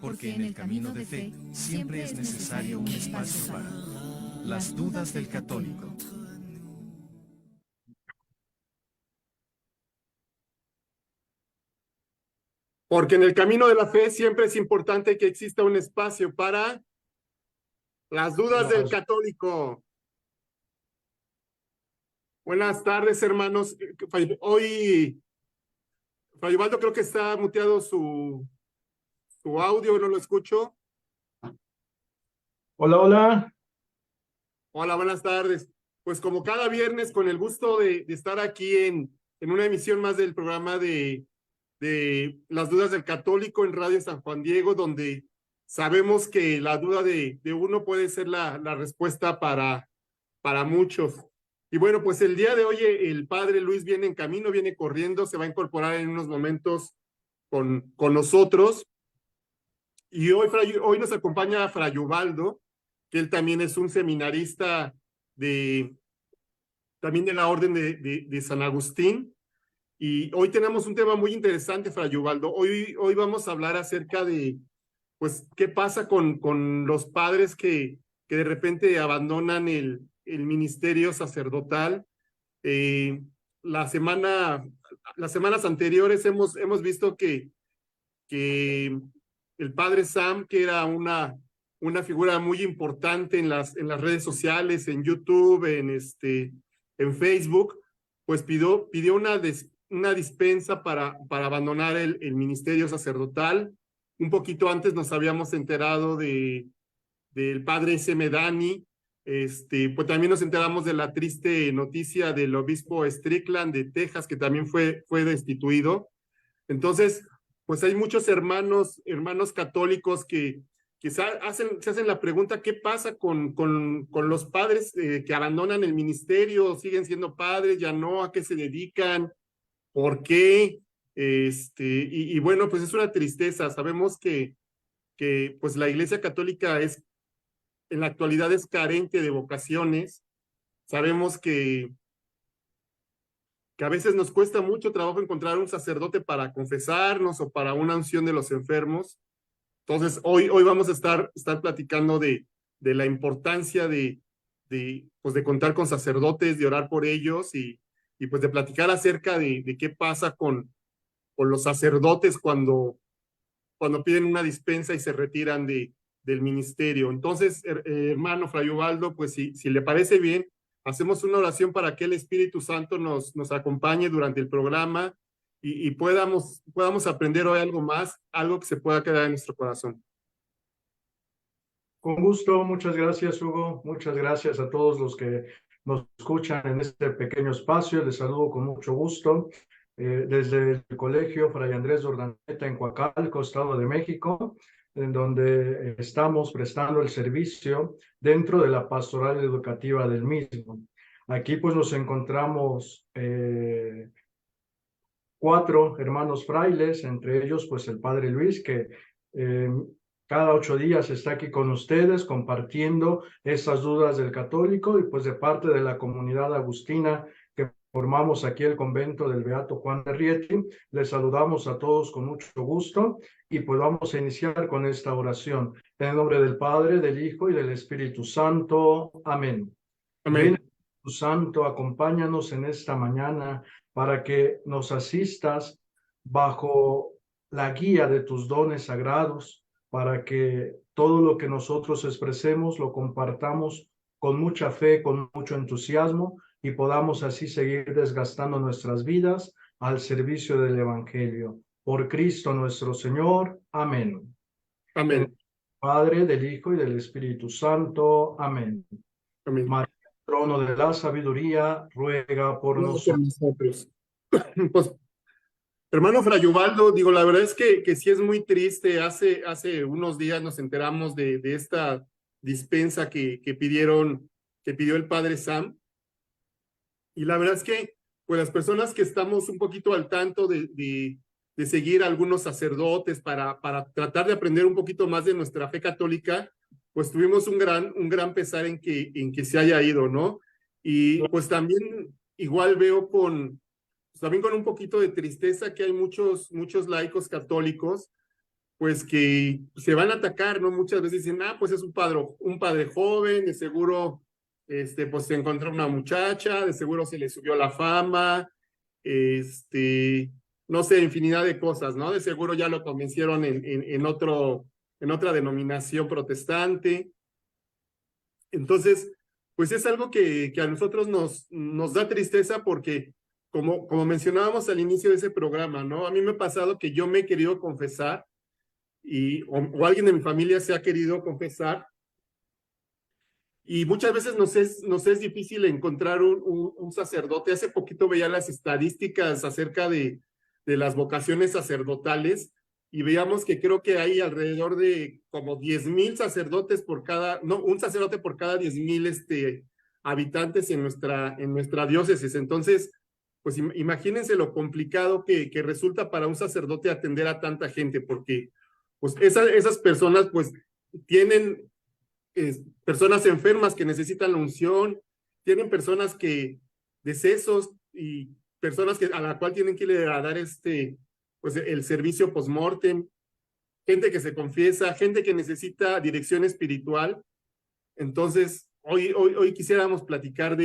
porque en el camino de fe siempre es necesario un espacio para las dudas del católico. Porque en el camino de la fe siempre es importante que exista un espacio para las dudas del católico. Buenas tardes, hermanos. Hoy, Fray Ubaldo, creo que está muteado su audio, no lo escucho. Hola, hola. Hola, buenas tardes. Pues como cada viernes, con el gusto de estar aquí en una emisión más del programa de las dudas del católico en Radio San Juan Diego, donde sabemos que la duda de uno puede ser la respuesta para muchos. Y bueno, pues el día de hoy el padre Luis viene en camino, viene corriendo, se va a incorporar en unos momentos con nosotros. Y hoy nos acompaña Fray Ubaldo, que él también es un seminarista también de la Orden de San Agustín. Y hoy tenemos un tema muy interesante, Fray Ubaldo. Hoy vamos a hablar acerca de, pues, qué pasa con los padres que de repente abandonan el ministerio sacerdotal. Las semanas anteriores hemos visto que el padre Sam, que era una figura muy importante en las redes sociales, en YouTube, en Facebook, pues pidió una dispensa para abandonar el ministerio sacerdotal. Un poquito antes nos habíamos enterado del padre S. Medani. Pues también nos enteramos de la triste noticia del obispo Strickland de Texas, que también fue destituido. Entonces, pues hay muchos hermanos católicos que se hacen la pregunta: ¿qué pasa con los padres que abandonan el ministerio? ¿Siguen siendo padres? ¿Ya no? ¿A qué se dedican? ¿Por qué? Y bueno, pues es una tristeza. Sabemos que pues la Iglesia Católica en la actualidad es carente de vocaciones. Sabemos que a veces nos cuesta mucho trabajo encontrar un sacerdote para confesarnos o para una unción de los enfermos. Entonces, hoy vamos a estar platicando de la importancia pues de contar con sacerdotes, de orar por ellos y pues de platicar acerca de qué pasa con los sacerdotes cuando piden una dispensa y se retiran del ministerio. Entonces, hermano Fray Ubaldo, pues si le parece bien, hacemos una oración para que el Espíritu Santo nos acompañe durante el programa y podamos aprender hoy algo más, algo que se pueda quedar en nuestro corazón. Con gusto, muchas gracias, Hugo. Muchas gracias a todos los que nos escuchan en este pequeño espacio. Les saludo con mucho gusto desde el Colegio Fray Andrés de Urdaneta en Coacalco, Estado de México, en donde estamos prestando el servicio dentro de la pastoral educativa del mismo. Aquí pues nos encontramos 4 hermanos frailes, entre ellos pues el padre Luis, que cada 8 días está aquí con ustedes compartiendo esas dudas del católico, y pues de parte de la comunidad agustina que formamos aquí el convento del Beato Juan de Rieti, les saludamos a todos con mucho gusto y pues vamos a iniciar con esta oración. En el nombre del Padre, del Hijo y del Espíritu Santo. Amén. Amén. Ven, Espíritu Santo, acompáñanos en esta mañana para que nos asistas bajo la guía de tus dones sagrados, para que todo lo que nosotros expresemos lo compartamos con mucha fe, con mucho entusiasmo, y podamos así seguir desgastando nuestras vidas al servicio del Evangelio. Por Cristo nuestro Señor. Amén. Amén. En el Padre, del Hijo y del Espíritu Santo. Amén. Amén. María, trono de la sabiduría, ruega por nosotros. Pues, hermano Fray Ubaldo, digo, la verdad es que sí es muy triste. Hace unos días nos enteramos de esta dispensa que pidió el padre Sam. Y la verdad es que, pues las personas que estamos un poquito al tanto de seguir a algunos sacerdotes para tratar de aprender un poquito más de nuestra fe católica, pues tuvimos un gran pesar en que se haya ido, ¿no? Y pues también igual veo también con un poquito de tristeza que hay muchos laicos católicos pues que se van a atacar, ¿no? Muchas veces dicen, pues es un padre joven, de seguro, pues se encontró una muchacha, de seguro se le subió la fama, no sé, infinidad de cosas, ¿no? De seguro ya lo convencieron en otra denominación protestante. Entonces, pues es algo que a nosotros nos da tristeza porque, como mencionábamos al inicio de ese programa, ¿no? A mí me ha pasado que yo me he querido confesar o alguien de mi familia se ha querido confesar y muchas veces nos es difícil encontrar un sacerdote. Hace poquito veía las estadísticas acerca de las vocaciones sacerdotales y veíamos que creo que hay alrededor de como 10,000 sacerdotes un sacerdote por cada 10,000 habitantes en nuestra diócesis. Entonces, pues imagínense lo complicado que resulta para un sacerdote atender a tanta gente, porque pues esas personas pues tienen personas enfermas que necesitan la unción, tienen personas decesos y personas a la cual tienen que ir a dar pues el servicio post-mortem, gente que se confiesa, gente que necesita dirección espiritual. Entonces, hoy quisiéramos platicar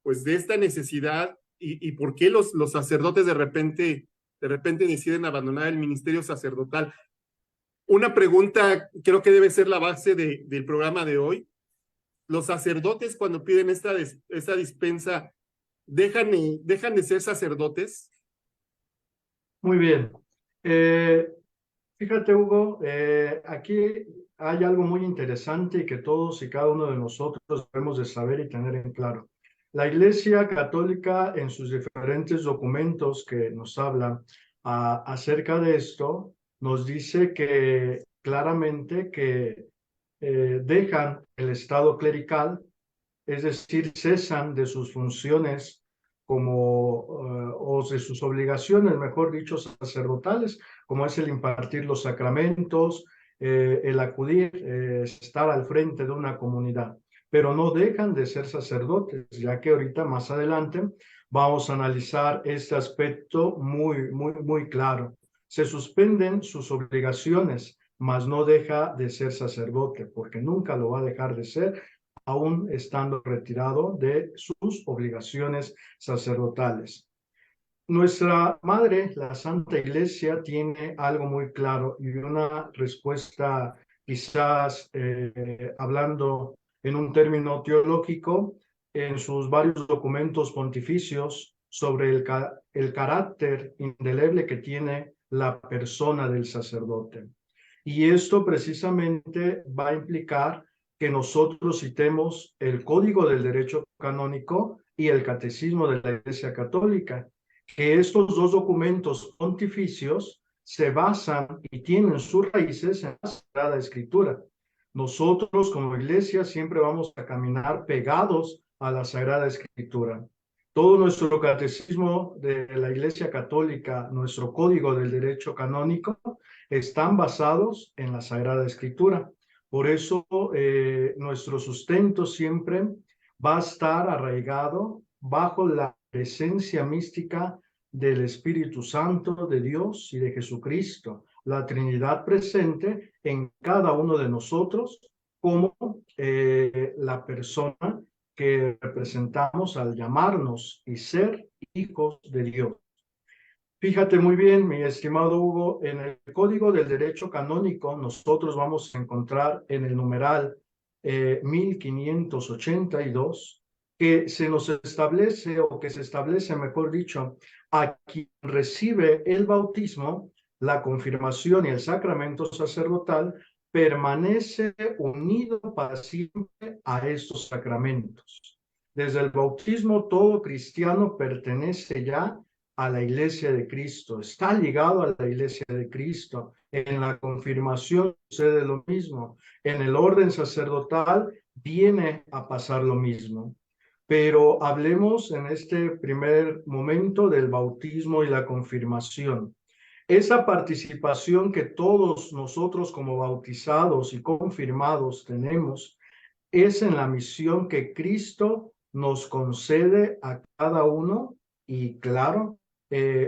pues de esta necesidad y por qué los sacerdotes de repente deciden abandonar el ministerio sacerdotal. Una pregunta creo que debe ser la base del programa de hoy. Los sacerdotes cuando piden esta dispensa, ¿dejan de ser sacerdotes? Muy bien. Fíjate, Hugo, aquí hay algo muy interesante y que todos y cada uno de nosotros debemos de saber y tener en claro. La Iglesia Católica, en sus diferentes documentos que nos hablan acerca de esto, nos dice que claramente que dejan el estado clerical, es decir, cesan de sus funciones o de sus obligaciones, mejor dicho, sacerdotales, como es el impartir los sacramentos, el acudir, estar al frente de una comunidad, pero no dejan de ser sacerdotes, ya que ahorita más adelante vamos a analizar este aspecto muy claro. Se suspenden sus obligaciones, mas no deja de ser sacerdote, porque nunca lo va a dejar de ser, aún estando retirado de sus obligaciones sacerdotales. Nuestra madre, la Santa Iglesia, tiene algo muy claro y una respuesta quizás hablando en un término teológico, en sus varios documentos pontificios sobre el carácter indeleble que tiene la persona del sacerdote. Y esto precisamente va a implicar que nosotros citemos el Código del Derecho Canónico y el Catecismo de la Iglesia Católica, que estos dos documentos pontificios se basan y tienen sus raíces en la Sagrada Escritura. Nosotros como Iglesia siempre vamos a caminar pegados a la Sagrada Escritura. Todo nuestro catecismo de la Iglesia Católica, nuestro Código del Derecho Canónico, están basados en la Sagrada Escritura. Por eso nuestro sustento siempre va a estar arraigado bajo la presencia mística del Espíritu Santo, de Dios y de Jesucristo, la Trinidad presente en cada uno de nosotros como la persona que representamos al llamarnos y ser hijos de Dios. Fíjate muy bien, mi estimado Hugo, en el Código del Derecho Canónico nosotros vamos a encontrar en el numeral 1582 que se nos establece, o que se establece, mejor dicho, a quien recibe el bautismo, la confirmación y el sacramento sacerdotal, permanece unido para siempre a estos sacramentos. Desde el bautismo todo cristiano pertenece ya a la Iglesia de Cristo, está ligado a la Iglesia de Cristo. En la confirmación sucede lo mismo, en el orden sacerdotal viene a pasar lo mismo. Pero hablemos en este primer momento del bautismo y la confirmación. Esa participación que todos nosotros como bautizados y confirmados tenemos es en la misión que Cristo nos concede a cada uno y claro,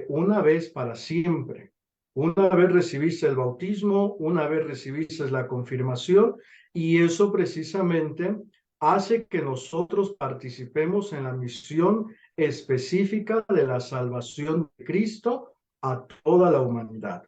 una vez para siempre. Una vez recibiste el bautismo, una vez recibiste la confirmación, y eso precisamente hace que nosotros participemos en la misión específica de la salvación de Cristo a toda la humanidad.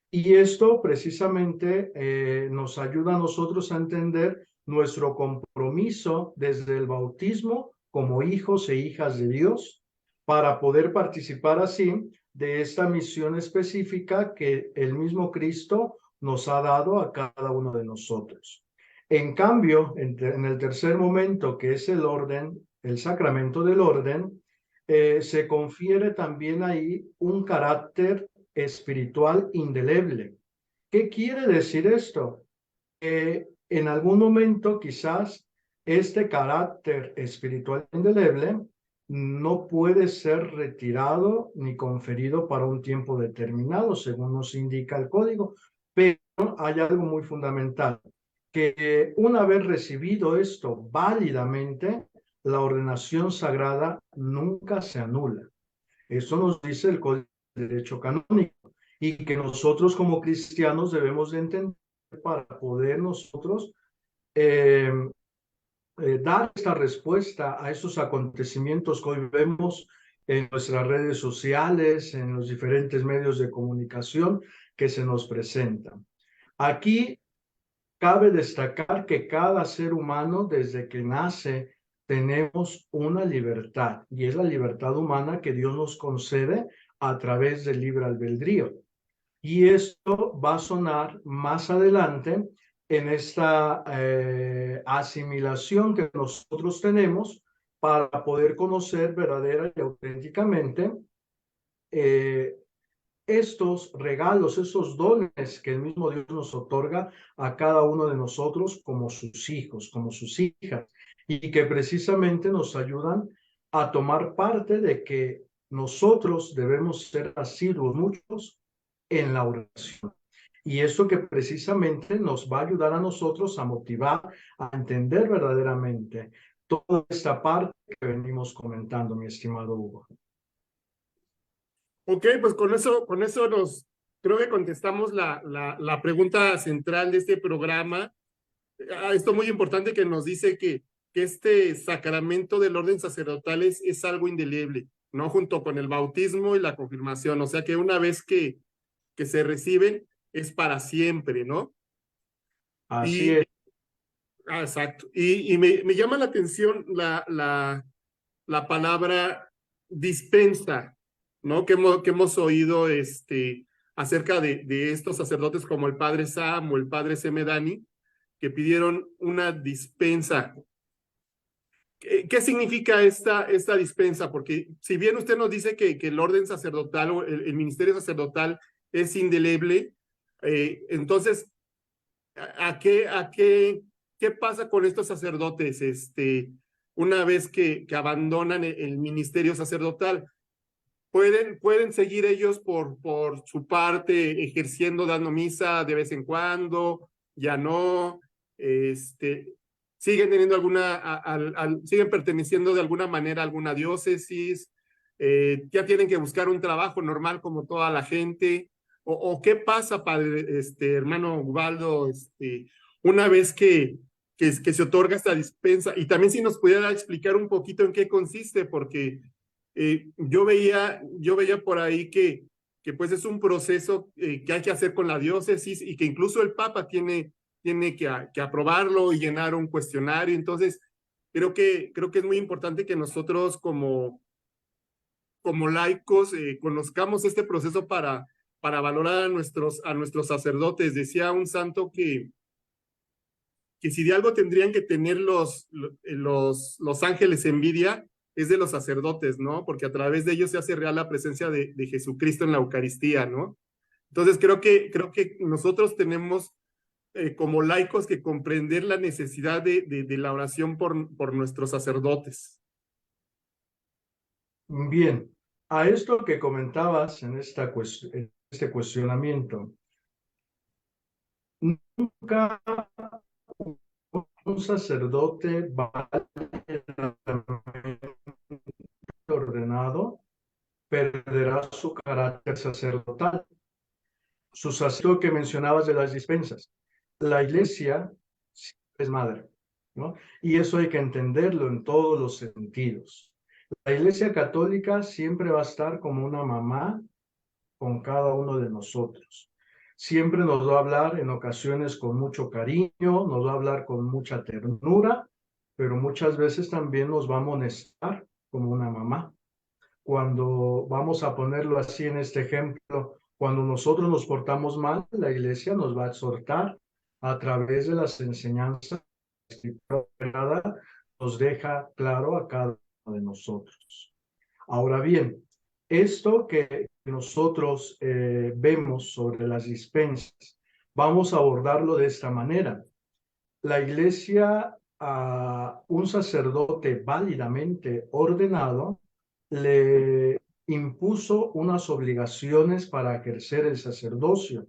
Y esto precisamente nos ayuda a nosotros a entender nuestro compromiso desde el bautismo como hijos e hijas de Dios, para poder participar así de esta misión específica que el mismo Cristo nos ha dado a cada uno de nosotros. En cambio, en el tercer momento, que es el orden, el sacramento del orden, se confiere también ahí un carácter espiritual indeleble. ¿Qué quiere decir esto? En algún momento quizás este carácter espiritual indeleble no puede ser retirado ni conferido para un tiempo determinado, según nos indica el código, pero hay algo muy fundamental, que una vez recibido esto válidamente, la ordenación sagrada nunca se anula. Eso nos dice el Código de Derecho Canónico, y que nosotros como cristianos debemos de entender para poder nosotros eh, dar esta respuesta a estos acontecimientos que hoy vemos en nuestras redes sociales, en los diferentes medios de comunicación que se nos presentan. Aquí cabe destacar que cada ser humano, desde que nace, tenemos una libertad, y es la libertad humana que Dios nos concede a través del libre albedrío. Y esto va a sonar más adelante en esta asimilación que nosotros tenemos para poder conocer verdadera y auténticamente estos regalos, esos dones que el mismo Dios nos otorga a cada uno de nosotros como sus hijos, como sus hijas, y que precisamente nos ayudan a tomar parte de que nosotros debemos ser asiduos muchos en la oración. Y eso que precisamente nos va a ayudar a nosotros a motivar, a entender verdaderamente toda esta parte que venimos comentando, mi estimado Hugo. Ok, pues con eso creo que contestamos la pregunta central de este programa. Esto muy importante que nos dice que este sacramento del orden sacerdotal es algo indeleble, ¿no? Junto con el bautismo y la confirmación, o sea que una vez que se reciben es para siempre, ¿no? Así es. Exacto. Y me llama la atención la palabra dispensa, ¿no? Que hemos oído acerca de estos sacerdotes como el padre Sam o el padre Semedani, que pidieron una dispensa. ¿Qué significa esta dispensa? Porque si bien usted nos dice que el orden sacerdotal o el ministerio sacerdotal es indeleble, entonces, ¿qué pasa con estos sacerdotes una vez que abandonan el ministerio sacerdotal? ¿Pueden seguir ellos por su parte ejerciendo, dando misa de vez en cuando? ¿Ya no? ¿Siguen teniendo siguen perteneciendo de alguna manera a alguna diócesis? ¿Ya tienen que buscar un trabajo normal como toda la gente? ¿O qué pasa, padre, hermano Ubaldo, una vez que se otorga esta dispensa? Y también si nos pudiera explicar un poquito en qué consiste, porque yo veía por ahí que pues es un proceso que hay que hacer con la diócesis y que incluso el Papa tiene que aprobarlo y llenar un cuestionario. Entonces, creo que es muy importante que nosotros como laicos conozcamos este proceso para valorar a nuestros sacerdotes. Decía un santo que si de algo tendrían que tener los ángeles envidia, es de los sacerdotes, ¿no? Porque a través de ellos se hace real la presencia de Jesucristo en la Eucaristía, ¿no? Entonces creo que nosotros tenemos como laicos que comprender la necesidad de la oración por nuestros sacerdotes. Bien, a esto que comentabas en este cuestionamiento, nunca un sacerdote ordenado perderá su carácter sacerdotal. su sacerdocio que mencionabas de las dispensas. La iglesia siempre es madre, ¿no? Y eso hay que entenderlo en todos los sentidos. La iglesia católica siempre va a estar como una mamá con cada uno de nosotros. Siempre nos va a hablar en ocasiones con mucho cariño, nos va a hablar con mucha ternura, pero muchas veces también nos va a amonestar como una mamá. Cuando vamos a ponerlo así en este ejemplo, cuando nosotros nos portamos mal, la iglesia nos va a exhortar a través de las enseñanzas que nos deja claro a cada uno de nosotros. Ahora bien, esto que nosotros vemos sobre las dispensas, vamos a abordarlo de esta manera. La iglesia, a un sacerdote válidamente ordenado, le impuso unas obligaciones para ejercer el sacerdocio.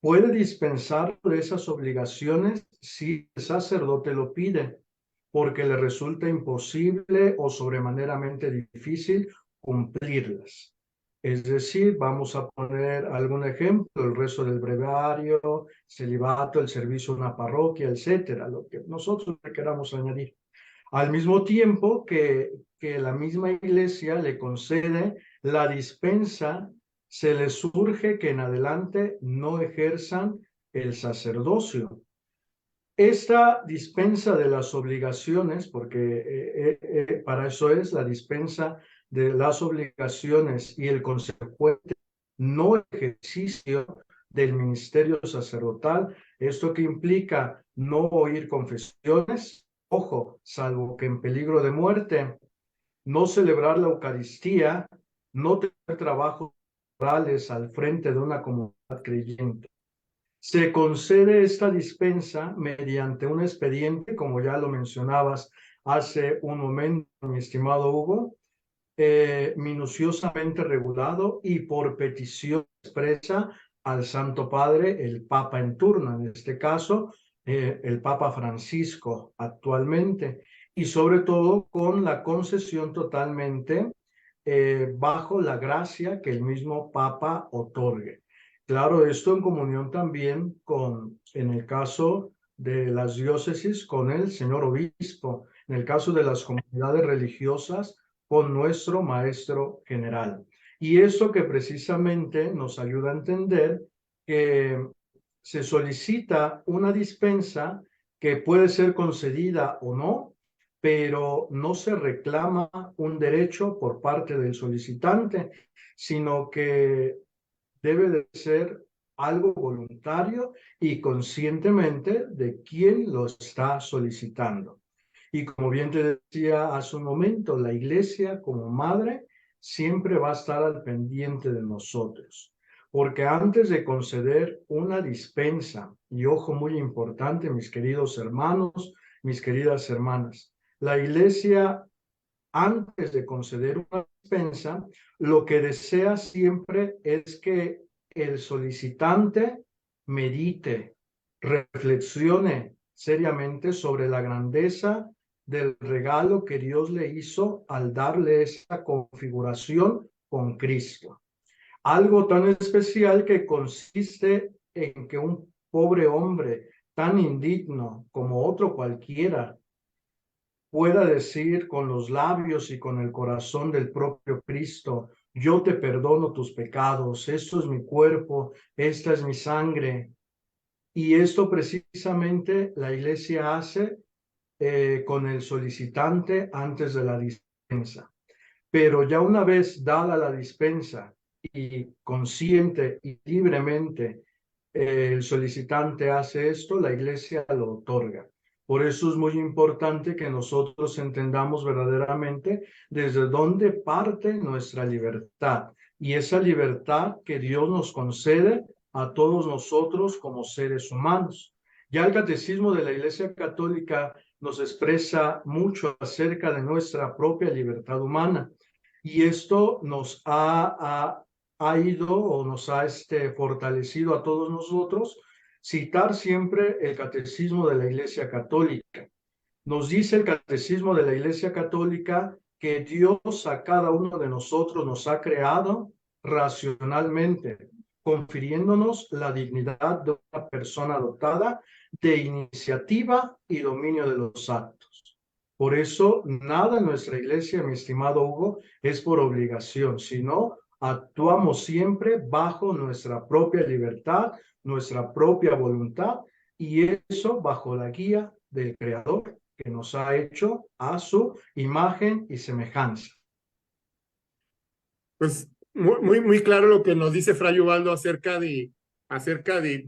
Puede dispensar de esas obligaciones si el sacerdote lo pide, porque le resulta imposible o sobremaneramente difícil cumplirlas. Es decir, vamos a poner algún ejemplo, el rezo del breviario, celibato, el servicio a una parroquia, etcétera, lo que nosotros le queramos añadir. Al mismo tiempo que la misma iglesia le concede la dispensa, se les surge que en adelante no ejerzan el sacerdocio. Esta dispensa de las obligaciones, porque para eso es la dispensa de las obligaciones y el consecuente no ejercicio del ministerio sacerdotal, esto que implica no oír confesiones, ojo, salvo que en peligro de muerte, no celebrar la Eucaristía, no tener trabajos orales al frente de una comunidad creyente. Se concede esta dispensa mediante un expediente, como ya lo mencionabas hace un momento, mi estimado Hugo, minuciosamente regulado y por petición expresa al Santo Padre, el Papa en turno, en este caso, el Papa Francisco actualmente, y sobre todo con la concesión totalmente bajo la gracia que el mismo Papa otorgue. Claro, esto en comunión también con, en el caso de las diócesis, con el señor obispo, en el caso de las comunidades religiosas, con nuestro maestro general. Y esto que precisamente nos ayuda a entender que se solicita una dispensa que puede ser concedida o no, pero no se reclama un derecho por parte del solicitante, sino que debe de ser algo voluntario y conscientemente de quien lo está solicitando. Y como bien te decía hace un momento, la iglesia como madre siempre va a estar al pendiente de nosotros, porque antes de conceder una dispensa, y ojo muy importante, mis queridos hermanos, mis queridas hermanas, la iglesia antes de conceder una dispensa, lo que desea siempre es que el solicitante medite, reflexione seriamente sobre la grandeza del regalo que Dios le hizo al darle esa configuración con Cristo. Algo tan especial que consiste en que un pobre hombre tan indigno como otro cualquiera pueda decir con los labios y con el corazón del propio Cristo: yo te perdono tus pecados, esto es mi cuerpo, esta es mi sangre. Y esto precisamente la iglesia hace con el solicitante antes de la dispensa. Pero ya una vez dada la dispensa y consciente y libremente el solicitante hace esto, la iglesia lo otorga. Por eso es muy importante que nosotros entendamos verdaderamente desde dónde parte nuestra libertad, y esa libertad que Dios nos concede a todos nosotros como seres humanos. Ya el catecismo de la Iglesia Católica nos expresa mucho acerca de nuestra propia libertad humana, y esto nos ha ido o nos ha fortalecido a todos nosotros citar siempre el catecismo de la Iglesia Católica. Nos dice el catecismo de la Iglesia Católica que Dios a cada uno de nosotros nos ha creado racionalmente, confiriéndonos la dignidad de una persona dotada de iniciativa y dominio de los actos. Por eso, nada en nuestra iglesia, mi estimado Hugo, es por obligación, sino actuamos siempre bajo nuestra propia libertad, nuestra propia voluntad, y eso bajo la guía del Creador, que nos ha hecho a su imagen y semejanza. Pues muy claro lo que nos dice Fray Ubaldo acerca de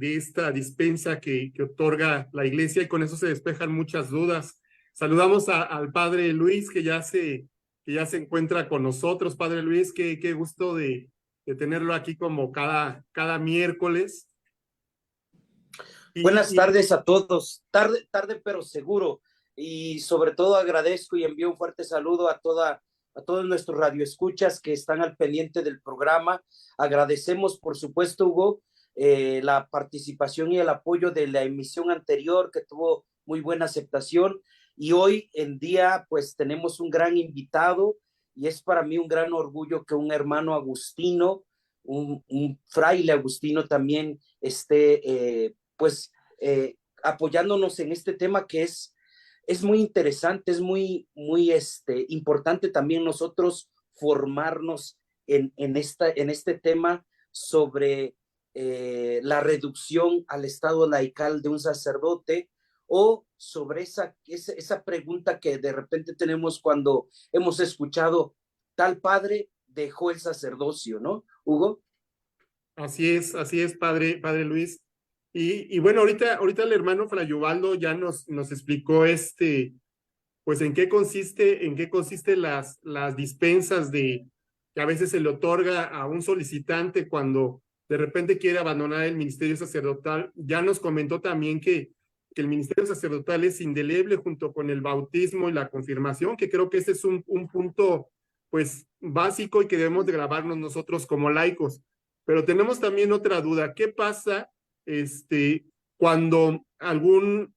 esta dispensa que otorga la iglesia, y con eso se despejan muchas dudas. Saludamos al padre Luis, que ya se encuentra con nosotros. Padre Luis, qué gusto de tenerlo aquí como cada miércoles. Buenas tardes a todos, tarde pero seguro, y sobre todo agradezco y envío un fuerte saludo a todos nuestros radioescuchas que están al pendiente del programa. Agradecemos, por supuesto, Hugo, la participación y el apoyo de la emisión anterior, que tuvo muy buena aceptación, y hoy en día pues tenemos un gran invitado, y es para mí un gran orgullo que un hermano agustino, un fraile agustino también esté apoyándonos en este tema que es muy interesante, es muy importante también nosotros formarnos en este tema sobre la reducción al estado laical de un sacerdote, o sobre esa pregunta que de repente tenemos cuando hemos escuchado tal padre dejó el sacerdocio, ¿no, Hugo? Así es, padre Luis. Y bueno, ahorita el hermano Fray Ubaldo ya nos explicó pues en qué consiste las dispensas que a veces se le otorga a un solicitante cuando de repente quiere abandonar el ministerio sacerdotal. Ya nos comentó también que el ministerio sacerdotal es indeleble junto con el bautismo y la confirmación, que creo que ese es un punto pues básico y que debemos de grabarnos nosotros como laicos. Pero tenemos también otra duda: ¿qué pasa cuando algún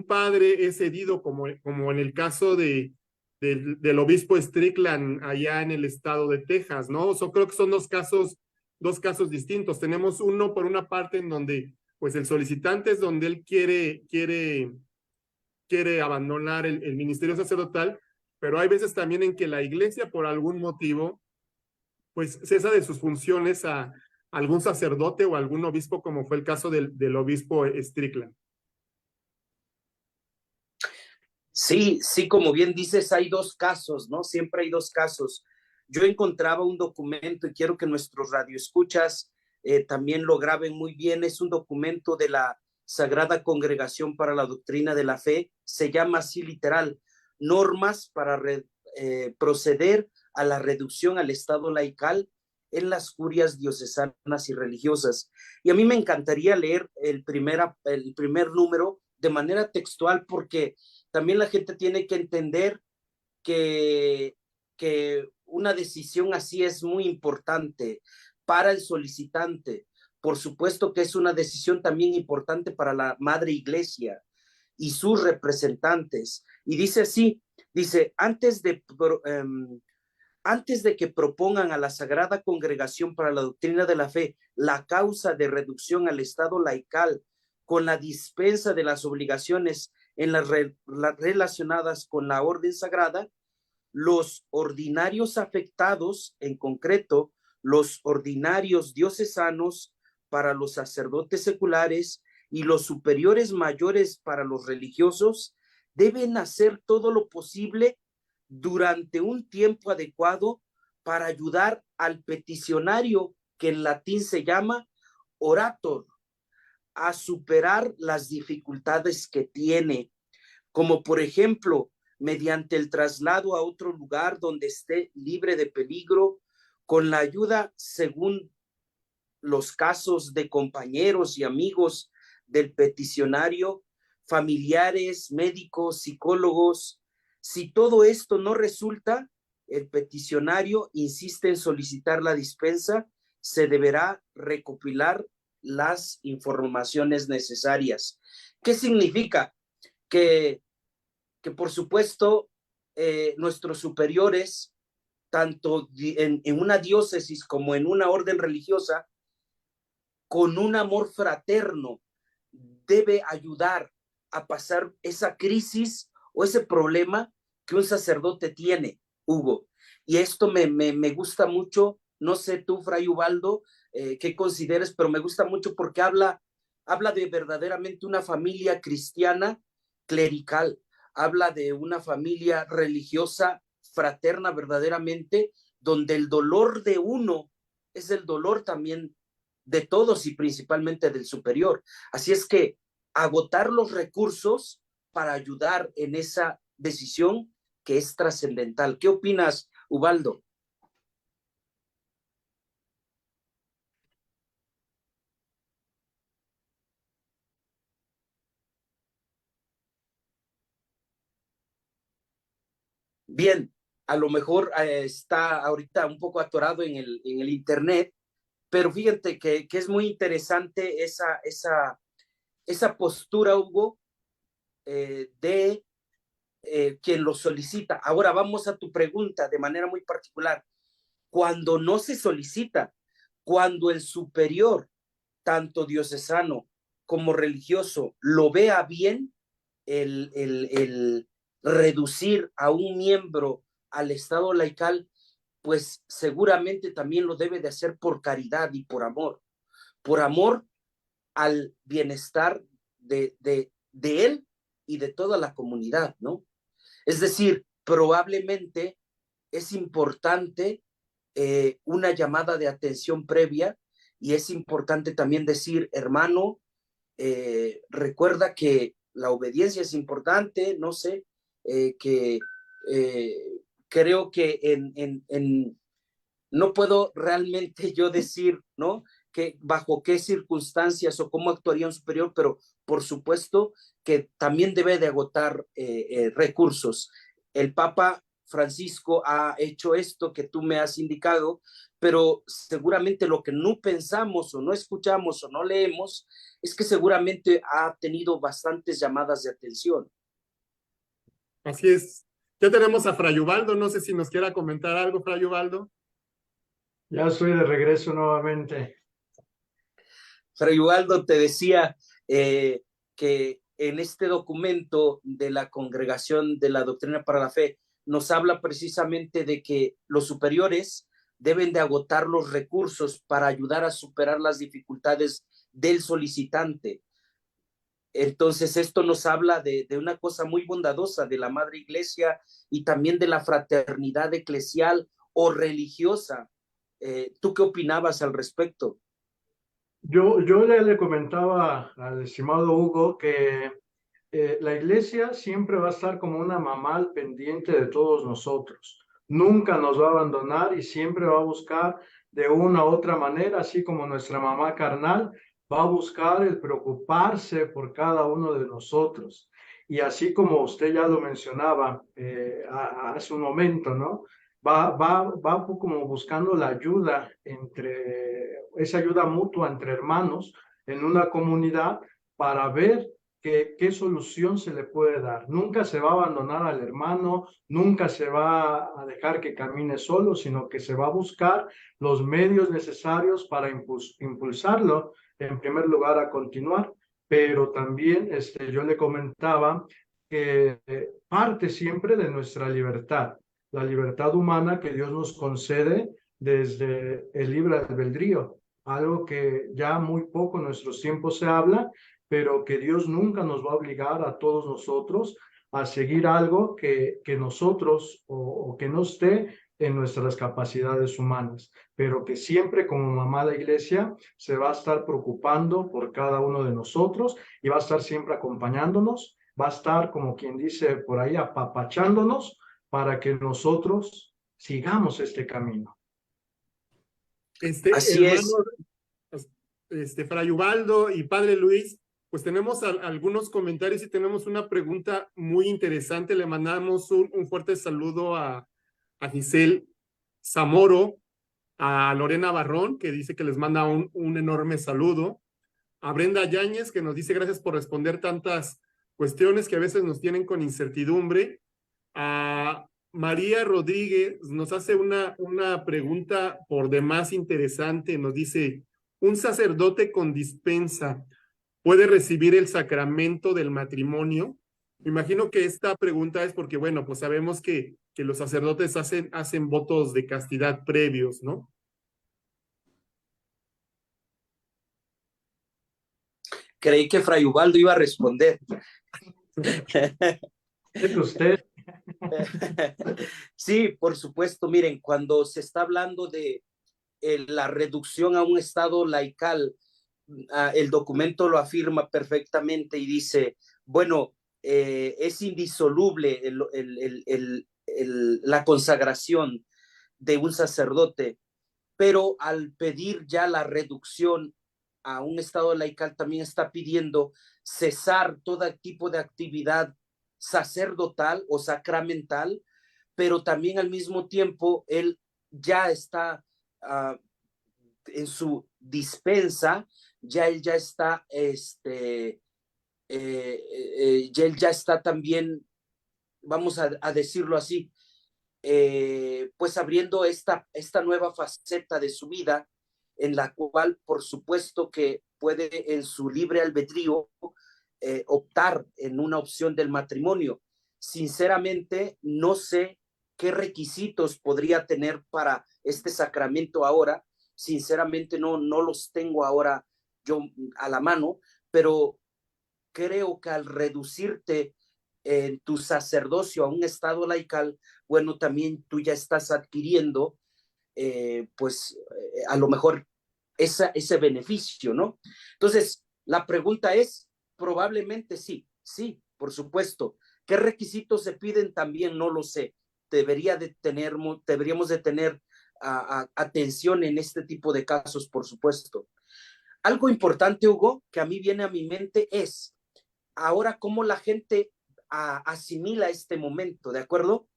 padre es cedido, como en el caso del obispo Strickland allá en el estado de Texas, ¿no? Creo que son dos casos distintos. Tenemos uno por una parte en donde pues el solicitante es donde él quiere abandonar el ministerio sacerdotal, pero hay veces también en que la iglesia por algún motivo pues cesa de sus funciones a algún sacerdote o algún obispo, como fue el caso del obispo Strickland. Sí, como bien dices, hay dos casos, ¿no? Siempre hay dos casos. Yo encontraba un documento, y quiero que nuestros radioescuchas también lo graben muy bien. Es un documento de la Sagrada Congregación para la Doctrina de la Fe. Se llama así literal: normas para proceder a la reducción al estado laical en las curias diocesanas y religiosas. Y a mí me encantaría leer el primer número de manera textual, porque también la gente tiene que entender que una decisión así es muy importante para el solicitante. Por supuesto que es una decisión también importante para la Madre Iglesia y sus representantes. Y dice así, antes de que propongan a la Sagrada Congregación para la Doctrina de la Fe la causa de reducción al estado laical con la dispensa de las obligaciones en las relacionadas con la orden sagrada, los ordinarios afectados, en concreto, los ordinarios diocesanos para los sacerdotes seculares y los superiores mayores para los religiosos, deben hacer todo lo posible durante un tiempo adecuado para ayudar al peticionario, que en latín se llama orator, a superar las dificultades que tiene, como por ejemplo, mediante el traslado a otro lugar donde esté libre de peligro, con la ayuda, según los casos, de compañeros y amigos del peticionario, familiares, médicos, psicólogos. Si todo esto no resulta, el peticionario insiste en solicitar la dispensa, se deberá recopilar las informaciones necesarias. ¿Qué significa? Que por supuesto nuestros superiores, tanto en una diócesis como en una orden religiosa, con un amor fraterno, debe ayudar a pasar esa crisis o ese problema que un sacerdote tiene, Hugo. Y esto me gusta mucho, no sé tú, Fray Ubaldo, qué consideres, pero me gusta mucho porque habla de verdaderamente una familia cristiana clerical, habla de una familia religiosa fraterna verdaderamente, donde el dolor de uno es el dolor también de todos y principalmente del superior. Así es que agotar los recursos para ayudar en esa decisión que es trascendental. ¿Qué opinas, Ubaldo? Bien, a lo mejor está ahorita un poco atorado en el internet, pero fíjate que es muy interesante esa postura, Hugo, de quien lo solicita. Ahora vamos a tu pregunta de manera muy particular. Cuando no se solicita, cuando el superior, tanto diocesano como religioso, lo vea bien, el reducir a un miembro al estado laical, pues seguramente también lo debe de hacer por caridad y por amor al bienestar de él y de toda la comunidad, ¿no? Es decir, probablemente es importante una llamada de atención previa y es importante también decir, hermano, recuerda que la obediencia es importante, no sé, que creo que no puedo realmente yo decir, ¿no? Que bajo qué circunstancias o cómo actuaría un superior, pero por supuesto que también debe de agotar recursos. El Papa Francisco ha hecho esto que tú me has indicado, pero seguramente lo que no pensamos o no escuchamos o no leemos es que seguramente ha tenido bastantes llamadas de atención. Así es. Ya tenemos a Fray Ubaldo, no sé si nos quiera comentar algo, Fray Ubaldo. Ya estoy de regreso nuevamente. Fray Ubaldo, te decía que en este documento de la Congregación de la Doctrina para la Fe nos habla precisamente de que los superiores deben de agotar los recursos para ayudar a superar las dificultades del solicitante. Entonces esto nos habla de una cosa muy bondadosa de la Madre Iglesia y también de la fraternidad eclesial o religiosa. ¿Tú qué opinabas al respecto? Yo le comentaba al estimado Hugo que la iglesia siempre va a estar como una mamá al pendiente de todos nosotros. Nunca nos va a abandonar y siempre va a buscar de una u otra manera, así como nuestra mamá carnal va a buscar el preocuparse por cada uno de nosotros. Y así como usted ya lo mencionaba hace un momento, ¿no? Va como buscando la ayuda esa ayuda mutua entre hermanos en una comunidad para ver qué solución se le puede dar. Nunca se va a abandonar al hermano, nunca se va a dejar que camine solo, sino que se va a buscar los medios necesarios para impulsarlo, en primer lugar, a continuar. Pero también yo le comentaba que parte siempre de nuestra libertad, la libertad humana que Dios nos concede desde el libre albedrío, algo que ya muy poco en nuestros tiempos se habla, pero que Dios nunca nos va a obligar a todos nosotros a seguir algo que nosotros o que no esté en nuestras capacidades humanas, pero que siempre como mamá de iglesia se va a estar preocupando por cada uno de nosotros y va a estar siempre acompañándonos, va a estar como quien dice por ahí apapachándonos para que nosotros sigamos este camino. Así Hermano, es. Fray Ubaldo y Padre Luis, pues tenemos algunos comentarios y tenemos una pregunta muy interesante. Le mandamos un fuerte saludo a Giselle Zamoro, a Lorena Barrón, que dice que les manda un enorme saludo, a Brenda Yáñez, que nos dice gracias por responder tantas cuestiones que a veces nos tienen con incertidumbre, a María Rodríguez nos hace una pregunta por demás interesante, nos dice, ¿un sacerdote con dispensa puede recibir el sacramento del matrimonio? Me imagino que esta pregunta es porque, bueno, pues sabemos que los sacerdotes hacen votos de castidad previos, ¿no? Creí que Fray Ubaldo iba a responder. Es usted. Sí, por supuesto. Miren, cuando se está hablando de la reducción a un estado laical, el documento lo afirma perfectamente y dice, bueno, es indisoluble la consagración de un sacerdote, pero al pedir ya la reducción a un estado laical también está pidiendo cesar todo tipo de actividad sacerdotal o sacramental, pero también al mismo tiempo él ya está en su dispensa, ya él ya está, ya él ya está también, vamos a decirlo así, pues abriendo esta nueva faceta de su vida, en la cual por supuesto que puede en su libre albedrío optar en una opción del matrimonio. Sinceramente, no sé qué requisitos podría tener para este sacramento ahora. Sinceramente, no los tengo ahora yo a la mano, pero creo que al reducirte en tu sacerdocio a un estado laical, bueno, también tú ya estás adquiriendo, a lo mejor ese beneficio, ¿no? Entonces, la pregunta es, probablemente sí, por supuesto. ¿Qué requisitos se piden? También no lo sé. Deberíamos de tener atención en este tipo de casos, por supuesto. Algo importante, Hugo, que a mí viene a mi mente es ahora cómo la gente asimila este momento, ¿de acuerdo?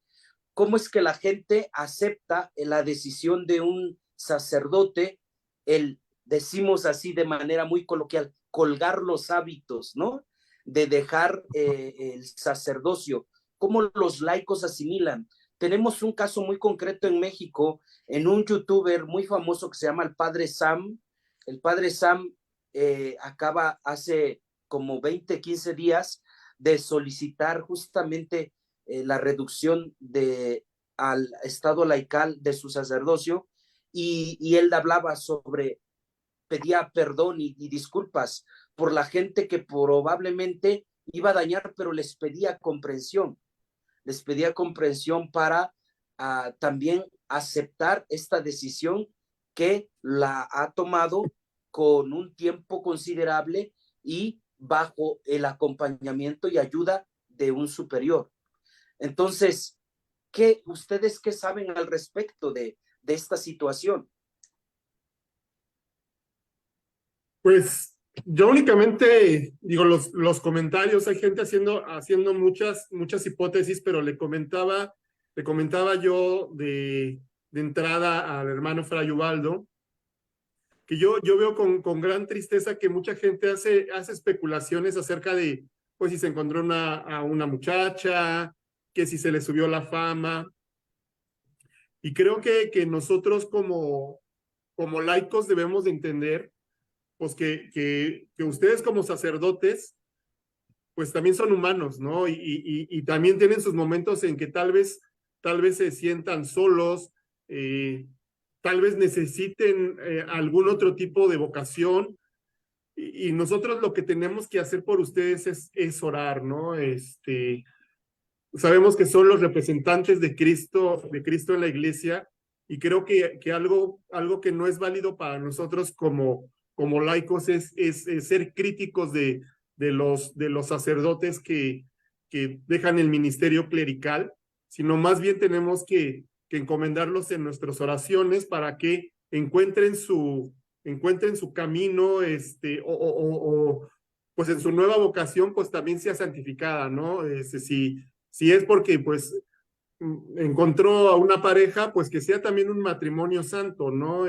¿Cómo es que la gente acepta la decisión de un sacerdote, decimos así de manera muy coloquial, colgar los hábitos, ¿no? De dejar el sacerdocio? ¿Cómo los laicos asimilan? Tenemos un caso muy concreto en México, en un youtuber muy famoso que se llama el Padre Sam. El Padre Sam acaba hace como 20, 15 días de solicitar justamente la reducción al estado laical de su sacerdocio, y él hablaba sobre, pedía perdón y disculpas por la gente que probablemente iba a dañar, pero les pedía comprensión para también aceptar esta decisión que la ha tomado con un tiempo considerable y bajo el acompañamiento y ayuda de un superior. Entonces, ¿ustedes qué saben al respecto de esta situación? Pues yo únicamente digo los comentarios, hay gente haciendo muchas hipótesis, pero le comentaba yo de entrada al hermano Fray Ubaldo, que yo veo con gran tristeza que mucha gente hace especulaciones acerca de, pues si se encontró a una muchacha, que si se le subió la fama, y creo que nosotros como laicos debemos de entender pues que ustedes como sacerdotes, pues también son humanos, ¿no? Y también tienen sus momentos en que tal vez se sientan solos, tal vez necesiten algún otro tipo de vocación, y nosotros lo que tenemos que hacer por ustedes es orar, ¿no? Sabemos que son los representantes de Cristo en la iglesia, y creo que algo que no es válido para nosotros como laicos es ser críticos de los sacerdotes que dejan el ministerio clerical, sino más bien tenemos que encomendarlos en nuestras oraciones para que encuentren su camino, pues en su nueva vocación, pues también sea santificada, ¿no? Si es porque pues encontró a una pareja, pues que sea también un matrimonio santo, ¿no?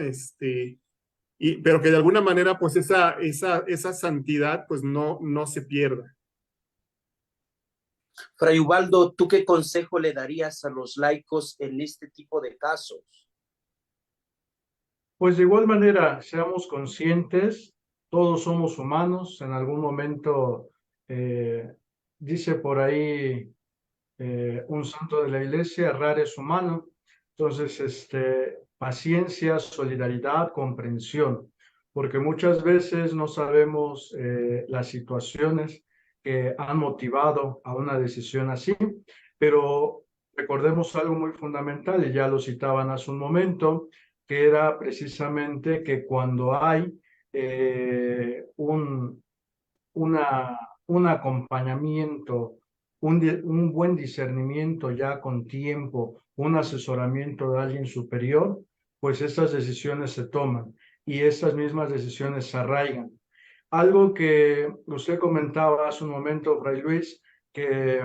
Pero que de alguna manera pues esa santidad pues no se pierda. Fray Ubaldo, ¿tú qué consejo le darías a los laicos en este tipo de casos? Pues de igual manera, seamos conscientes, todos somos humanos, en algún momento dice por ahí un santo de la iglesia, errar es humano. Entonces, paciencia, solidaridad, comprensión, porque muchas veces no sabemos las situaciones que han motivado a una decisión así, pero recordemos algo muy fundamental, y ya lo citaban hace un momento, que era precisamente que cuando hay una, un acompañamiento, un buen discernimiento ya con tiempo, un asesoramiento de alguien superior, pues estas decisiones se toman y estas mismas decisiones se arraigan. Algo que usted comentaba hace un momento, Fray Luis, que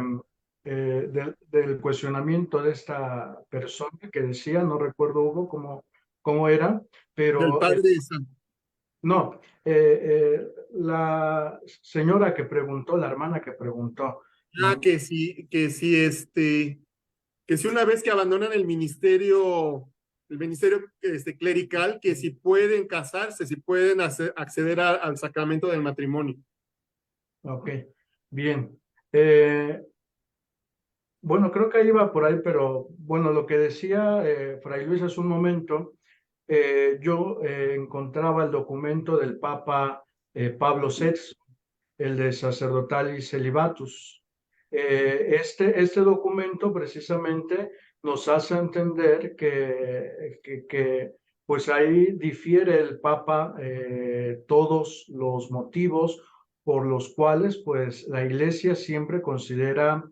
del cuestionamiento de esta persona que decía, no recuerdo Hugo cómo era, Del pero padre no, la señora que preguntó, la hermana que preguntó, ¿no? Que si una vez que abandonan el ministerio clerical, que si pueden casarse, si pueden acceder al sacramento del matrimonio. Ok, bien. Bueno, creo que iba por ahí, pero bueno, lo que decía Fray Luis hace un momento, yo encontraba el documento del Papa Pablo VI, el de Sacerdotalis Celibatus. Este documento precisamente nos hace entender que pues ahí difiere el Papa todos los motivos por los cuales pues la Iglesia siempre considera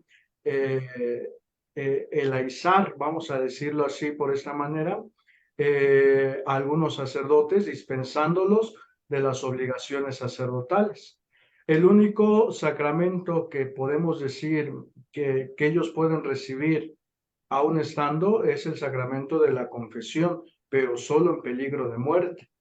el aizar, vamos a decirlo así por esta manera, a algunos sacerdotes dispensándolos de las obligaciones sacerdotales. El único sacramento que podemos decir que ellos pueden recibir aún estando es el sacramento de la confesión, pero solo en peligro de muerte.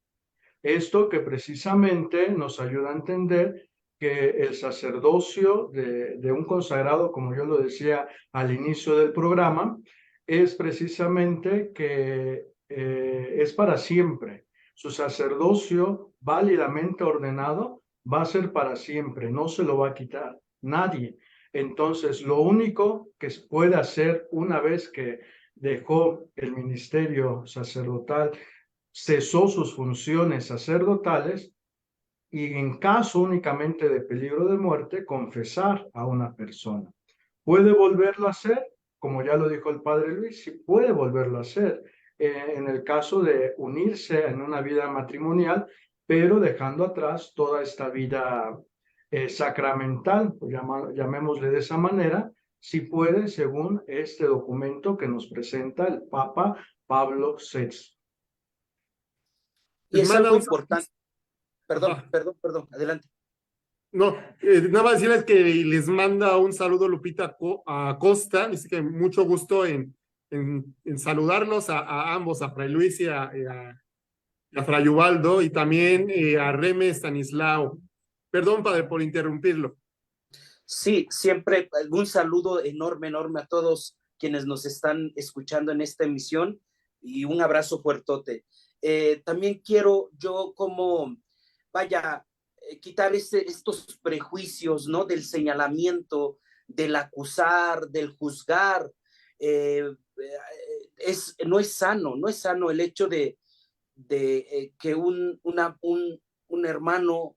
Esto que precisamente nos ayuda a entender que el sacerdocio de un consagrado, como yo lo decía al inicio del programa, es precisamente que es para siempre. Su sacerdocio válidamente ordenado va a ser para siempre, no se lo va a quitar nadie. Entonces, lo único que puede hacer una vez que dejó el ministerio sacerdotal, cesó sus funciones sacerdotales y en caso únicamente de peligro de muerte, confesar a una persona. ¿Puede volverlo a hacer? Como ya lo dijo el padre Luis, sí puede volverlo a hacer en el caso de unirse en una vida matrimonial, pero dejando atrás toda esta vida sacramental, pues llamémosle de esa manera, si puede, según este documento que nos presenta el Papa Pablo VI. Y es Hermana, algo importante. Ajá. Perdón, adelante. No, nada más decirles que les manda un saludo Lupita Acosta, dice que mucho gusto en saludarlos a ambos, a Fray Luis y a Fray Ubaldo, y también a Reme Stanislao. Perdón, padre, por interrumpirlo. Sí, siempre un saludo enorme a todos quienes nos están escuchando en esta emisión y un abrazo fuertote. También quiero yo quitar estos prejuicios, ¿no? Del señalamiento, del acusar, del juzgar. No es sano el hecho de que un hermano,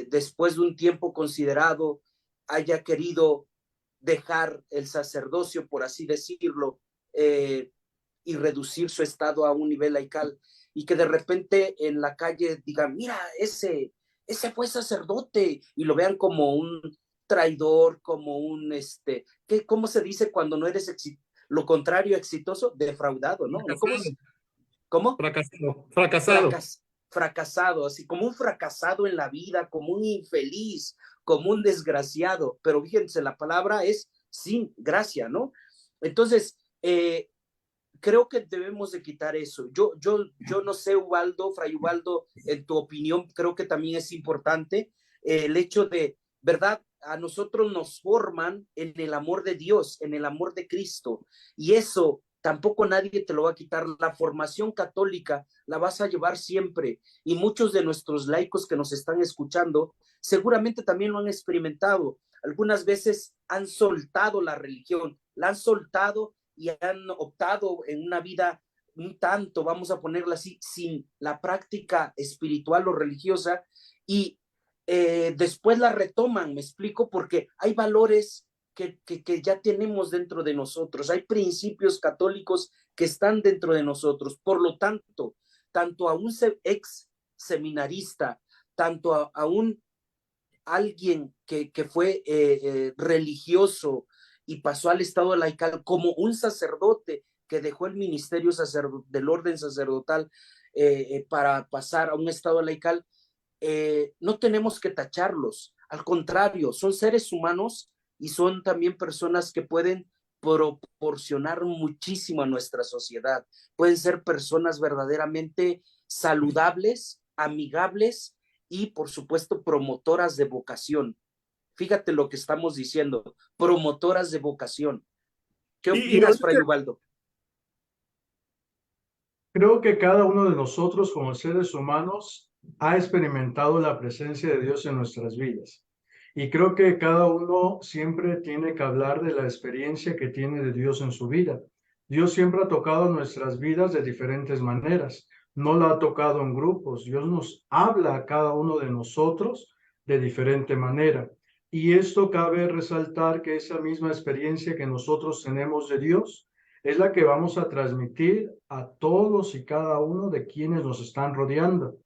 después de un tiempo considerado, haya querido dejar el sacerdocio, por así decirlo, y reducir su estado a un nivel laical, y que de repente en la calle digan, mira, ese fue sacerdote, y lo vean como un traidor, como un, ¿cómo se dice cuando no eres lo contrario exitoso? Defraudado, ¿no? ¿Cómo? Fracasado. Fracasado, así como un fracasado en la vida, como un infeliz, como un desgraciado, pero fíjense, la palabra es sin gracia, ¿no? Entonces, creo que debemos de quitar eso. Yo no sé, Ubaldo, Fray Ubaldo, en tu opinión, creo que también es importante el hecho de, ¿verdad? A nosotros nos forman en el amor de Dios, en el amor de Cristo, y eso tampoco nadie te lo va a quitar. La formación católica la vas a llevar siempre, y muchos de nuestros laicos que nos están escuchando seguramente también lo han experimentado. Algunas veces han soltado la religión, la han soltado y han optado en una vida un tanto, vamos a ponerla así, sin la práctica espiritual o religiosa, y después la retoman, me explico, porque hay valores que ya tenemos dentro de nosotros, hay principios católicos que están dentro de nosotros. Por lo tanto, tanto a un ex seminarista, tanto a un alguien que fue religioso y pasó al estado laical, como un sacerdote que dejó el ministerio del orden sacerdotal para pasar a un estado laical, no tenemos que tacharlos. Al contrario, son seres humanos y son también personas que pueden proporcionar muchísimo a nuestra sociedad. Pueden ser personas verdaderamente saludables, amigables y, por supuesto, promotoras de vocación. Fíjate lo que estamos diciendo, promotoras de vocación. ¿Qué opinas, Fray Ubaldo? Creo que cada uno de nosotros como seres humanos ha experimentado la presencia de Dios en nuestras vidas. Y creo que cada uno siempre tiene que hablar de la experiencia que tiene de Dios en su vida. Dios siempre ha tocado nuestras vidas de diferentes maneras. No la ha tocado en grupos. Dios nos habla a cada uno de nosotros de diferente manera. Y esto cabe resaltar que esa misma experiencia que nosotros tenemos de Dios es la que vamos a transmitir a todos y cada uno de quienes nos están rodeando.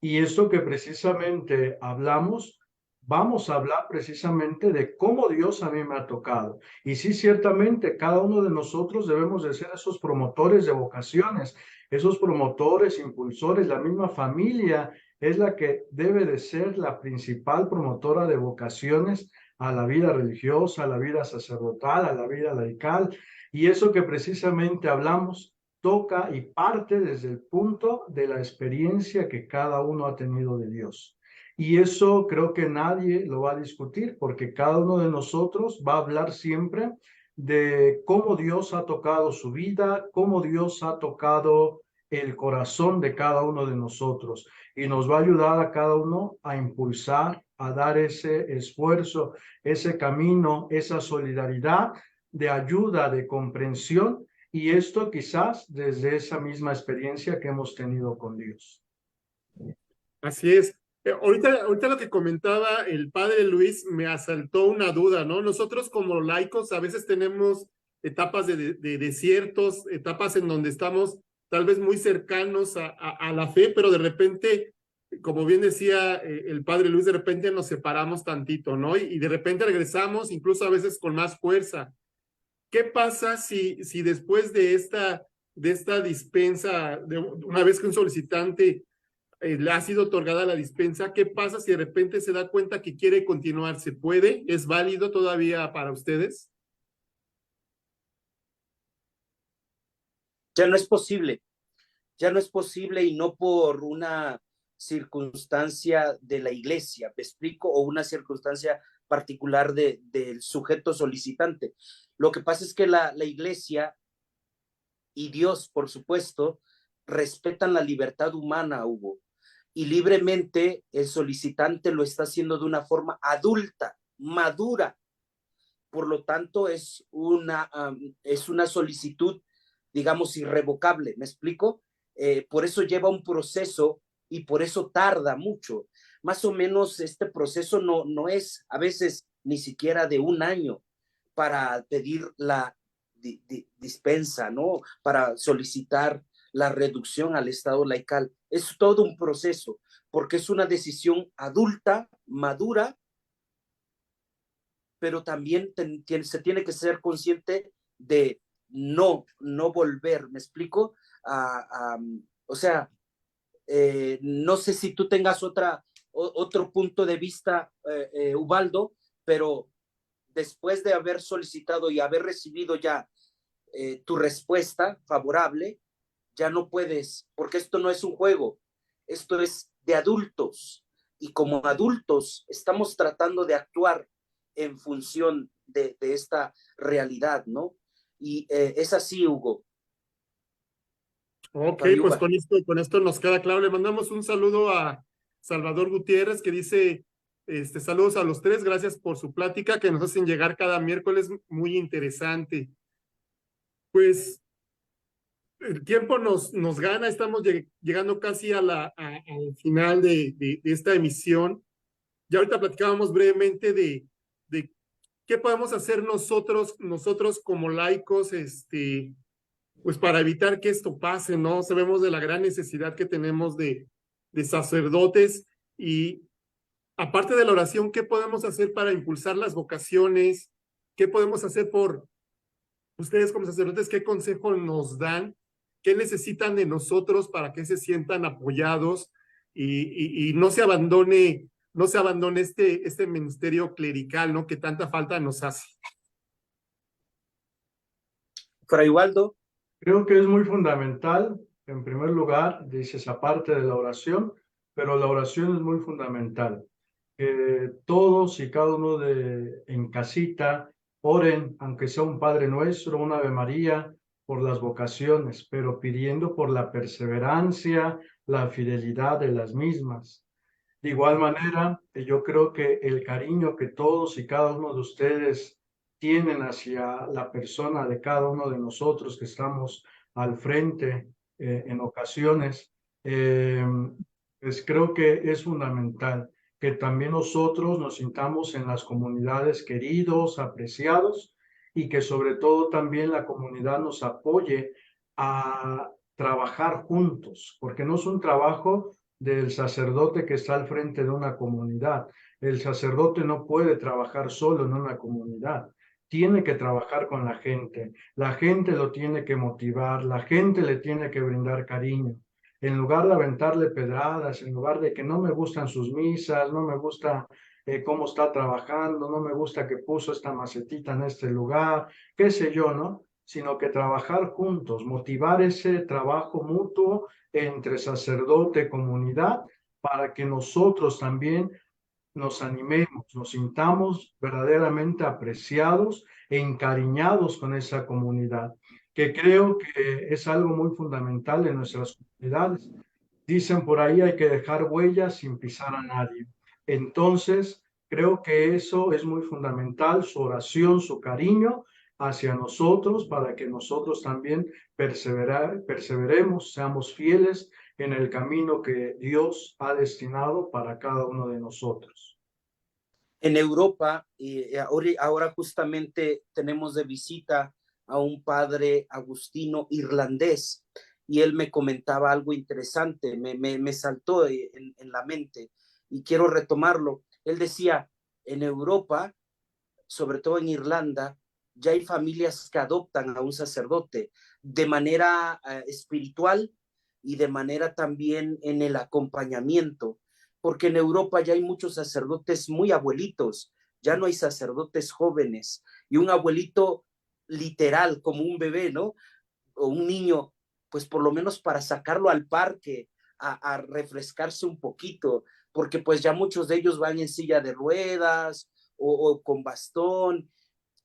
Y esto que precisamente hablamos, vamos a hablar precisamente de cómo Dios a mí me ha tocado. Y sí, ciertamente, cada uno de nosotros debemos de ser esos promotores de vocaciones, esos promotores, impulsores. La misma familia es la que debe de ser la principal promotora de vocaciones a la vida religiosa, a la vida sacerdotal, a la vida laical. Y eso que precisamente hablamos toca y parte desde el punto de la experiencia que cada uno ha tenido de Dios. Y eso creo que nadie lo va a discutir, porque cada uno de nosotros va a hablar siempre de cómo Dios ha tocado su vida, cómo Dios ha tocado el corazón de cada uno de nosotros, y nos va a ayudar a cada uno a impulsar, a dar ese esfuerzo, ese camino, esa solidaridad de ayuda, de comprensión, y esto quizás desde esa misma experiencia que hemos tenido con Dios. Así es. Ahorita lo que comentaba el padre Luis me asaltó una duda, ¿no? Nosotros como laicos a veces tenemos etapas de desiertos, etapas en donde estamos tal vez muy cercanos a la fe, pero de repente, como bien decía el padre Luis, de repente nos separamos tantito, ¿no? Y de repente regresamos, incluso a veces con más fuerza. ¿Qué pasa si después de esta dispensa, una vez que un solicitante le ha sido otorgada la dispensa, qué pasa si de repente se da cuenta que quiere continuar? ¿Se puede? ¿Es válido todavía para ustedes? Ya no es posible, y no por una circunstancia de la iglesia, ¿me explico? O una circunstancia particular del sujeto solicitante. Lo que pasa es que la iglesia y Dios, por supuesto, respetan la libertad humana, Hugo, y libremente el solicitante lo está haciendo de una forma adulta, madura. Por lo tanto, es una solicitud, digamos, irrevocable, ¿me explico? Por eso lleva un proceso y por eso tarda mucho. Más o menos este proceso no es a veces ni siquiera de un año para pedir la dispensa, ¿no? Para solicitar la reducción al estado laical. Es todo un proceso, porque es una decisión adulta, madura, pero también se tiene que ser consciente de no volver, ¿me explico? O sea, no sé si tú tengas otro punto de vista, Ubaldo, pero después de haber solicitado y haber recibido ya tu respuesta favorable, ya no puedes, porque esto no es un juego, esto es de adultos, y como adultos estamos tratando de actuar en función de esta realidad, ¿no? Y es así, Hugo. Ok, pues Fayuba. con esto nos queda claro. Le mandamos un saludo a Salvador Gutiérrez, que dice, saludos a los tres, gracias por su plática que nos hacen llegar cada miércoles, muy interesante. Pues el tiempo nos gana, estamos llegando casi al final de esta emisión. Ya ahorita platicábamos brevemente de qué podemos hacer nosotros como laicos, pues para evitar que esto pase, ¿no? Sabemos de la gran necesidad que tenemos de sacerdotes y aparte de la oración, ¿qué podemos hacer para impulsar las vocaciones? ¿Qué podemos hacer por ustedes como sacerdotes? ¿Qué consejo nos dan? ¿Qué necesitan de nosotros para que se sientan apoyados y no se abandone este ministerio clerical, ¿no? Que tanta falta nos hace. Fray Waldo. Creo que es muy fundamental, en primer lugar, dices aparte de la oración, pero la oración es muy fundamental. Que todos y cada uno en casita oren, aunque sea un Padre Nuestro, una Ave María, por las vocaciones, pero pidiendo por la perseverancia, la fidelidad de las mismas. De igual manera, yo creo que el cariño que todos y cada uno de ustedes tienen hacia la persona de cada uno de nosotros que estamos al frente en ocasiones, pues creo que es fundamental que también nosotros nos sintamos en las comunidades queridos, apreciados y que sobre todo también la comunidad nos apoye a trabajar juntos, porque no es un trabajo del sacerdote que está al frente de una comunidad. El sacerdote no puede trabajar solo en una comunidad. Tiene que trabajar con la gente lo tiene que motivar, la gente le tiene que brindar cariño. En lugar de aventarle pedradas, en lugar de que no me gustan sus misas, no me gusta cómo está trabajando, no me gusta que puso esta macetita en este lugar, qué sé yo, ¿no? Sino que trabajar juntos, motivar ese trabajo mutuo entre sacerdote y comunidad para que nosotros también nos animemos, nos sintamos verdaderamente apreciados e encariñados con esa comunidad, que creo que es algo muy fundamental en nuestras comunidades. Dicen por ahí hay que dejar huellas sin pisar a nadie. Entonces, creo que eso es muy fundamental, su oración, su cariño hacia nosotros, para que nosotros también perseveremos, seamos fieles en el camino que Dios ha destinado para cada uno de nosotros. En Europa, ahora justamente tenemos de visita a un padre agustino irlandés y él me comentaba algo interesante, me saltó en la mente y quiero retomarlo. Él decía, en Europa, sobre todo en Irlanda, ya hay familias que adoptan a un sacerdote de manera espiritual y de manera también en el acompañamiento, porque en Europa ya hay muchos sacerdotes muy abuelitos, ya no hay sacerdotes jóvenes, y un abuelito literal, como un bebé, ¿no? O un niño, pues por lo menos para sacarlo al parque, a refrescarse un poquito, porque pues ya muchos de ellos van en silla de ruedas o con bastón,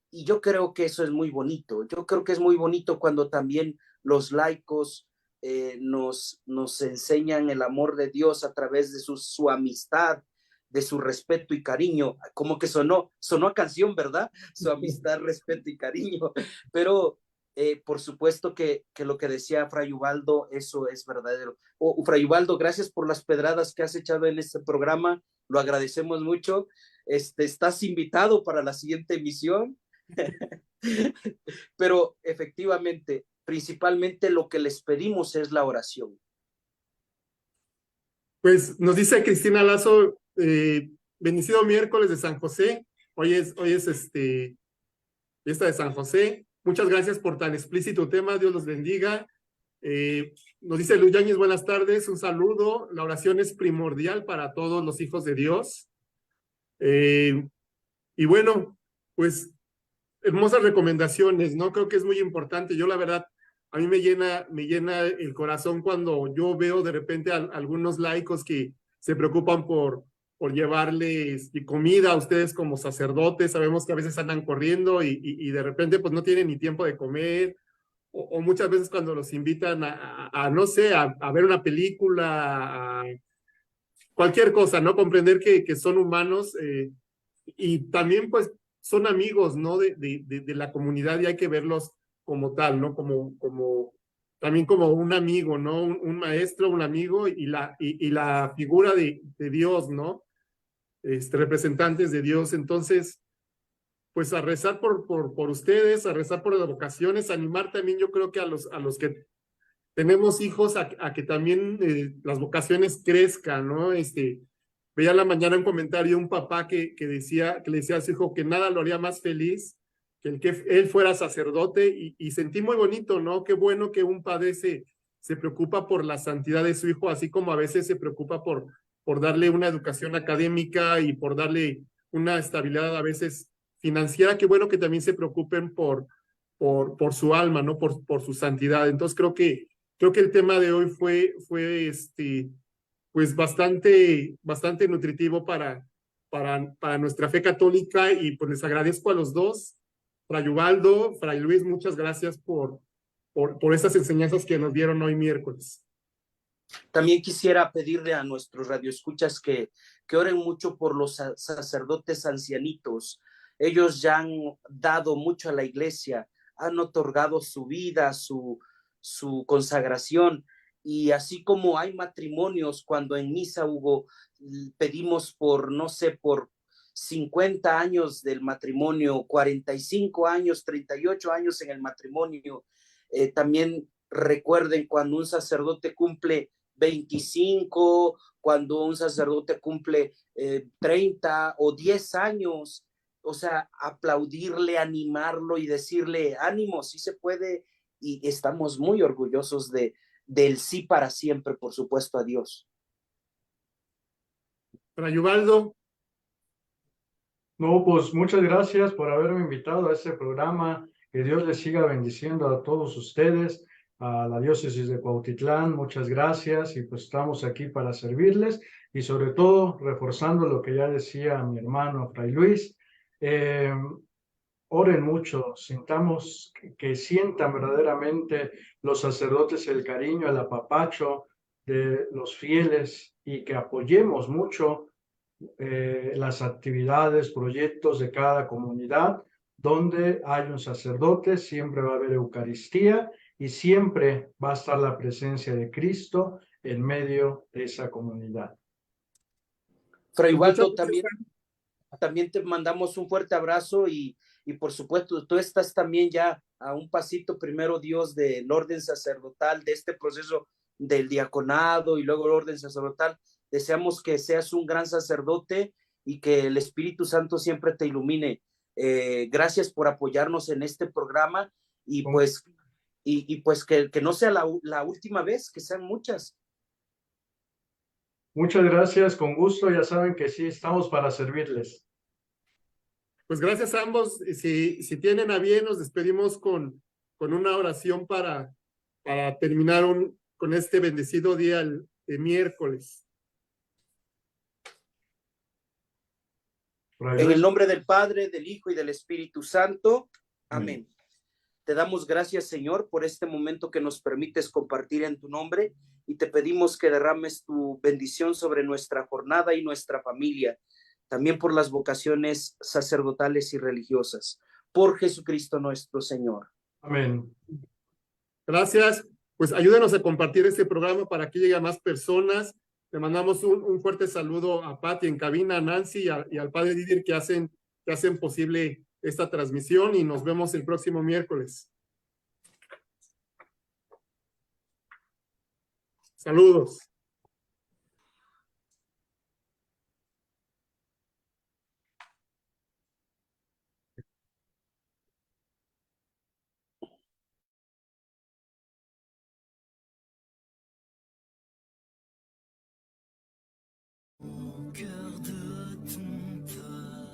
y yo creo que eso es muy bonito. Yo creo que es muy bonito cuando también los laicos nos enseñan el amor de Dios a través de su amistad, de su respeto y cariño. Como que sonó a canción, ¿verdad? Su amistad, respeto y cariño. Pero por supuesto que lo que decía Fray Ubaldo, eso es verdadero. Fray Ubaldo, gracias por las pedradas que has echado en este programa. Lo agradecemos mucho. Estás invitado para la siguiente emisión. Pero efectivamente, principalmente lo que les pedimos es la oración. Pues nos dice Cristina Lazo, bendecido miércoles de San José. Hoy es fiesta de San José. Muchas gracias por tan explícito tema. Dios los bendiga. Nos dice Luis Yáñez, buenas tardes, un saludo. La oración es primordial para todos los hijos de Dios. Y bueno, pues hermosas recomendaciones, ¿no? Creo que es muy importante. Yo la verdad, a mí me llena el corazón cuando yo veo de repente a algunos laicos que se preocupan por llevarles comida a ustedes como sacerdotes. Sabemos que a veces andan corriendo y de repente pues no tienen ni tiempo de comer o muchas veces cuando los invitan no sé, a ver una película, a cualquier cosa, ¿no? Comprender que son humanos y también pues son amigos, ¿no? De la comunidad y hay que verlos como tal, ¿no? También como un amigo, ¿no? Un maestro, un amigo y la figura de Dios, ¿no? Representantes de Dios. Entonces, pues a rezar por ustedes, a rezar por las vocaciones, animar también yo creo que a los que tenemos hijos a que también las vocaciones crezcan, ¿no? Veía la mañana un comentario de un papá que le decía a su hijo que nada lo haría más feliz que el que él fuera sacerdote y sentí muy bonito, ¿no? Qué bueno que un padre se preocupa por la santidad de su hijo, así como a veces se preocupa por darle una educación académica y por darle una estabilidad a veces financiera. Qué bueno que también se preocupen por su alma, ¿no? Por su santidad. Entonces creo que el tema de hoy fue pues bastante nutritivo para nuestra fe católica y pues les agradezco a los dos, Fray Ubaldo, Fray Luis, muchas gracias por estas enseñanzas que nos dieron hoy miércoles. También quisiera pedirle a nuestros radioescuchas que oren mucho por los sacerdotes ancianitos. Ellos ya han dado mucho a la iglesia, han otorgado su vida, su consagración. Y así como hay matrimonios, cuando en misa, Hugo, pedimos por, no sé, por 50 años del matrimonio, 45 años, 38 años en el matrimonio. También recuerden cuando un sacerdote cumple 25, cuando un sacerdote cumple 30 o 10 años, o sea, aplaudirle, animarlo y decirle, ánimo, sí se puede, y estamos muy orgullosos del sí para siempre, por supuesto, a Dios. Fray Ubaldo. No, pues muchas gracias por haberme invitado a este programa. Que Dios les siga bendiciendo a todos ustedes, a la diócesis de Cuautitlán. Muchas gracias y pues estamos aquí para servirles y sobre todo reforzando lo que ya decía mi hermano Fray Luis. Oren mucho, sintamos que sientan verdaderamente los sacerdotes el cariño, el apapacho de los fieles y que apoyemos mucho las actividades, proyectos de cada comunidad. Donde hay un sacerdote, siempre va a haber Eucaristía y siempre va a estar la presencia de Cristo en medio de esa comunidad. Fray Ubaldo, también te mandamos un fuerte abrazo y por supuesto, tú estás también ya a un pasito primero, Dios, del orden sacerdotal, de este proceso del diaconado y luego el orden sacerdotal. Deseamos que seas un gran sacerdote y que el Espíritu Santo siempre te ilumine. Gracias por apoyarnos en este programa y pues, pues que no sea la última vez, que sean muchas. Muchas gracias, con gusto, ya saben que sí, estamos para servirles. Pues gracias a ambos. Si tienen a bien, nos despedimos con una oración para terminar con este bendecido día de miércoles. En el nombre del Padre, del Hijo y del Espíritu Santo. Amén. Te damos gracias, Señor, por este momento que nos permites compartir en tu nombre y te pedimos que derrames tu bendición sobre nuestra jornada y nuestra familia, también por las vocaciones sacerdotales y religiosas. Por Jesucristo nuestro Señor. Amén. Gracias. Pues ayúdenos a compartir este programa para que llegue a más personas. Le mandamos un fuerte saludo a Pati en cabina, a Nancy y al padre Didier que hacen posible esta transmisión y nos vemos el próximo miércoles. Saludos. Au cœur de ton peuple.